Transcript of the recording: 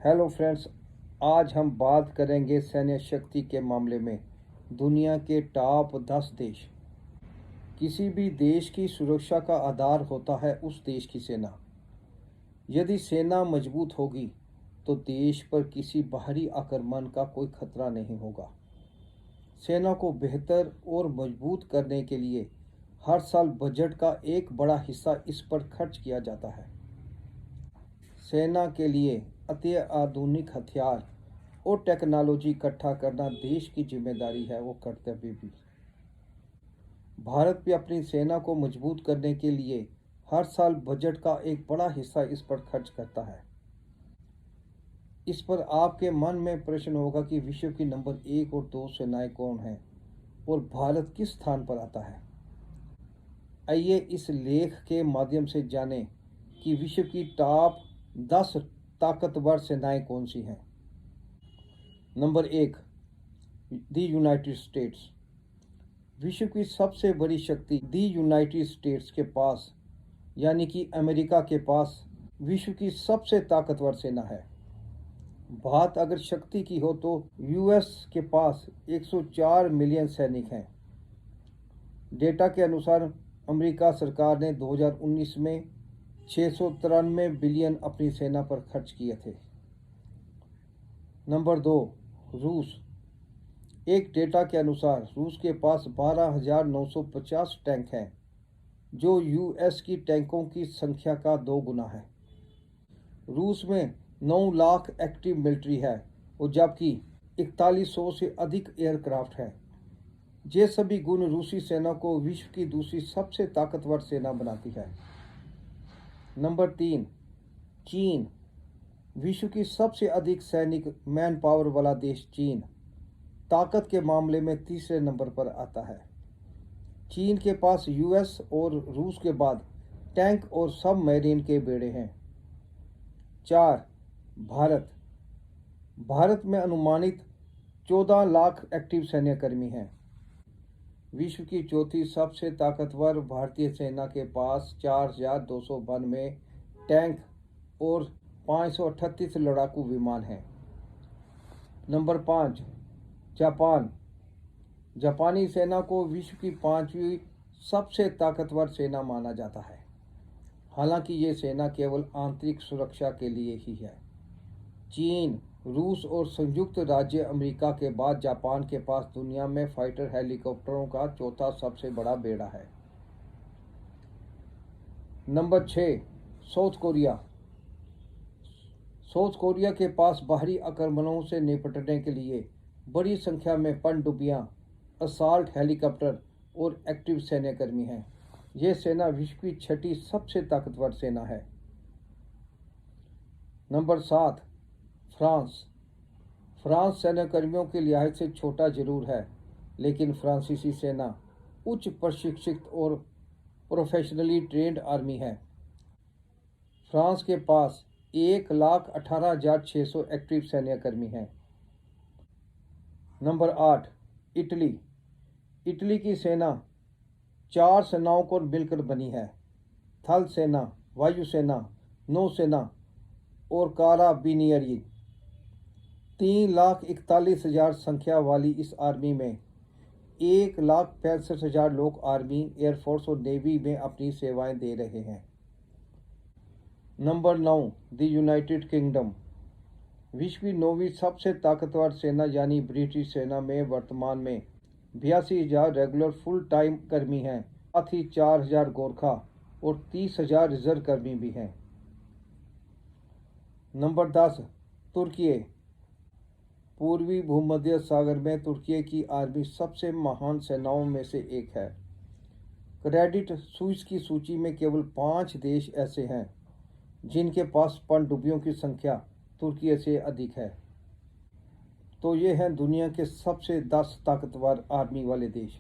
Hello friends, आज हम बात करेंगे सैन्य शक्ति के मामले में दुनिया के टॉप 10 देश। किसी भी देश की सुरक्षा का आधार होता है उस देश की सेना। यदि सेना मजबूत होगी तो देश पर किसी बाहरी आक्रमण का कोई खतरा नहीं होगा। सेना को बेहतर और मजबूत करने के लिए हर साल बजट का एक बड़ा हिस्सा इस पर खर्च किया जाता है। सेना के लिए अति आधुनिक हथियार और टेक्नोलॉजी इकट्ठा करना देश की जिम्मेदारी है, वो कर्तव्य भी। भारत भी अपनी सेना को मजबूत करने के लिए हर साल बजट का एक बड़ा हिस्सा इस पर खर्च करता है। इस पर आपके मन में प्रश्न होगा कि विश्व की नंबर 1 और 2 सेनाएं कौन हैं और भारत किस स्थान पर आता है। आइए इस लेख के माध्यम से जानें कि विश्व की टॉप 10 ताकतवर सेनाएं कौन सी हैं। Number 1, the United states. विश्व की सबसे बड़ी शक्ति द यूनाइटेड स्टेट्स के पास यानी कि अमेरिका के पास विश्व की सबसे ताकतवर सेना है। बात अगर शक्ति की हो तो यूएस के पास 104 मिलियन सैनिक हैं। डेटा के अनुसार अमेरिका सरकार ने 2019 में 693 बिलियन अपनी सेना पर खर्च किए थे। नंबर 2, रूस। एक डेटा के अनुसार रूस के पास 12,950 टैंक हैं, जो यूएस की टैंकों की संख्या का 2 गुना है। रूस में 9 लाख एक्टिव मिलिट्री है और जबकि 4100 से अधिक एयरक्राफ्ट है। ये सभी गुण रूसी सेना को विश्व की दूसरी सबसे ताकतवर सेना बनाती है। नंबर 3, चीन। विश्व की सबसे अधिक सैनिक मैन पावर वाला देश चीन ताकत के मामले में तीसरे नंबर पर आता है। चीन के पास यूएस और रूस के बाद टैंक और सबमरीन के बेड़े हैं। 4, भारत। भारत में अनुमानित 14 लाख एक्टिव सैन्यकर्मी हैं। विश्व की चौथी सबसे ताकतवर भारतीय सेना के पास 4,292 टैंक और 538 लड़ाकू विमान हैं। Number 5, Japan. जापानी सेना को विश्व की 5वीं सबसे ताकतवर सेना माना जाता है। हालांकि ये सेना केवल आंतरिक सुरक्षा के लिए ही है। चीन, रूस और संयुक्त राज्य अमेरिका के बाद जापान के पास दुनिया में फाइटर हेलीकॉप्टरों का चौथा सबसे बड़ा बेड़ा है। Number 6, south Korea. South Korea के पास बाहरी आक्रमणों से निपटने के लिए बड़ी संख्या में पनडुब्बियां, असाल्ट हेलीकॉप्टर और एक्टिव सैन्यकर्मी हैं। यह सेना विश्व की 6ठी सबसे ताकतवर सेना है। Number 7, France. फ्रांस सैन्यकर्मियों के लिहाज से छोटा जरूर है, लेकिन फ्रांसीसी सेना उच्च प्रशिक्षित और प्रोफेशनली ट्रेंड आर्मी है। फ्रांस के पास 1,18,600 एक्टिव सैन्यकर्मी हैं। Number 8, Italy. इटली की सेना 4 सेनाओं को मिलकर बनी है। थल सेना, वायुसेना, नौसेना और काराबिनियरी। 3,41,000 संख्या वाली इस आर्मी में 1,65,000 लोग आर्मी, एयरफोर्स और नेवी में अपनी सेवाएं दे रहे हैं। Number 9, the United kingdom. विश्व की 9वीं सबसे ताकतवर सेना यानी ब्रिटिश सेना में वर्तमान में 82,000 रेगुलर फुल टाइम कर्मी हैं। साथ ही 4,000 गोरखा और 30,000 रिजर्व कर्मी भी हैं। नंबर 10, तुर्की। पूर्वी भूमध्य सागर में तुर्की की आर्मी सबसे महान सेनाओं में से एक है। क्रेडिट स्विस की सूची में केवल 5 देश ऐसे हैं जिनके पास पनडुब्बियों की संख्या तुर्की से अधिक है। तो ये हैं दुनिया के सबसे 10 ताकतवर आर्मी वाले देश।